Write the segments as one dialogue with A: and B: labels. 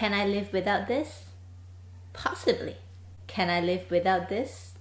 A: Can I live without this? Possibly. Can I live without this?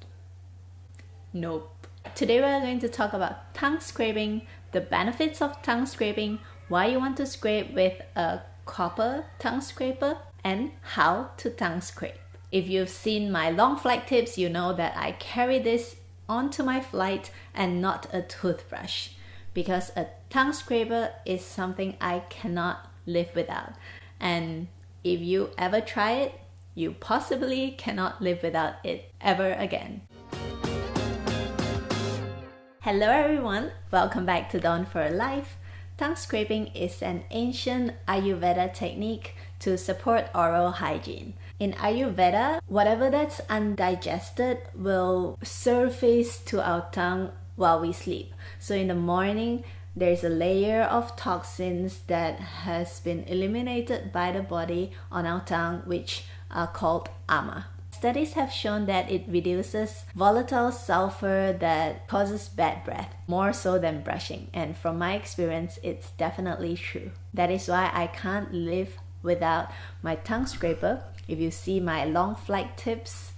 A: Nope. Today we're going to talk about tongue scraping, the benefits of tongue scraping, why you want to scrape with a copper tongue scraper, and how to tongue scrape. If you've seen my long flight tips, you know that I carry this onto my flight and not a toothbrush, because a tongue scraper is something I cannot live without. And if you ever try it, you possibly cannot live without it ever again. Hello everyone, welcome back to Dawn for Life. Tongue scraping is an ancient Ayurveda technique to support oral hygiene. In Ayurveda, whatever that's undigested will surface to our tongue while we sleep. So in the morning, there's a layer of toxins that has been eliminated by the body on our tongue, which are called ama. Studies have shown that it reduces volatile sulfur that causes bad breath, more so than brushing. And from my experience, it's definitely true. That is why I can't live without my tongue scraper. If you see my long flight tips,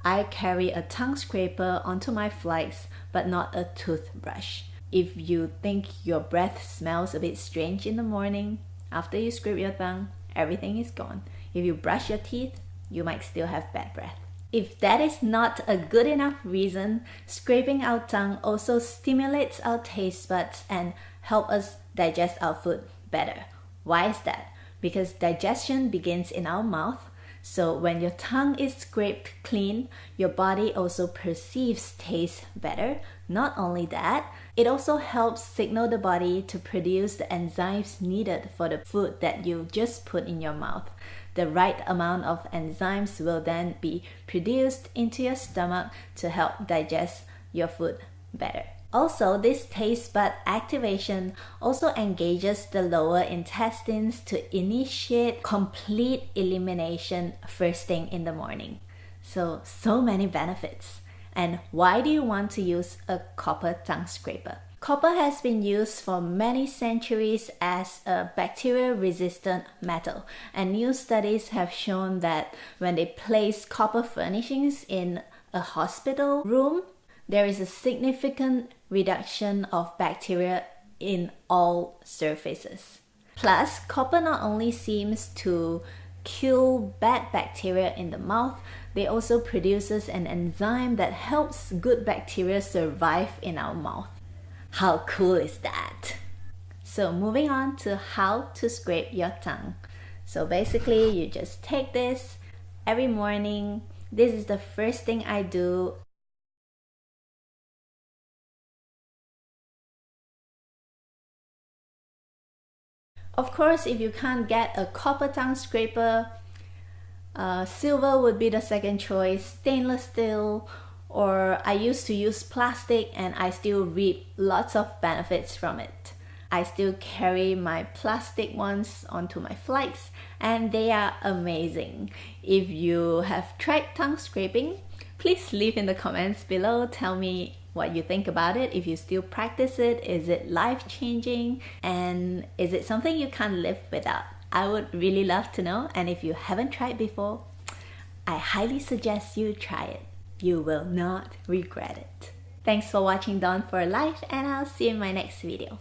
A: I carry a tongue scraper onto my flights, but not a toothbrush. If you think your breath smells a bit strange in the morning, after you scrape your tongue, everything is gone. If you brush your teeth, you might still have bad breath. If that is not a good enough reason, scraping our tongue also stimulates our taste buds and help us digest our food better. Why is that? Because digestion begins in our mouth. So when your tongue is scraped clean, your body also perceives taste better. Not only that, it also helps signal the body to produce the enzymes needed for the food that you just put in your mouth. The right amount of enzymes will then be produced into your stomach to help digest your food better. Also, this taste bud activation also engages the lower intestines to initiate complete elimination first thing in the morning. So many benefits. And why do you want to use a copper tongue scraper? Copper has been used for many centuries as a bacteria-resistant metal, and new studies have shown that when they place copper furnishings in a hospital room, there is a significant reduction of bacteria in all surfaces. Plus, copper not only seems to kill bad bacteria in the mouth, they also produces an enzyme that helps good bacteria survive in our mouth. How cool is that? So moving on to how to scrape your tongue. So basically, you just take this every morning. This is the first thing I do. Of course, if you can't get a copper tongue scraper, silver would be the second choice, stainless steel, or I used to use plastic and I still reap lots of benefits from it. I still carry my plastic ones onto my flights and they are amazing. If you have tried tongue scraping, please leave in the comments below. Tell me what you think about it. If you still practice it, is it life-changing? And is it something you can't live without? I would really love to know. And if you haven't tried before, I highly suggest you try it. You will not regret it. Thanks for watching Dawn for Life, and I'll see you in my next video.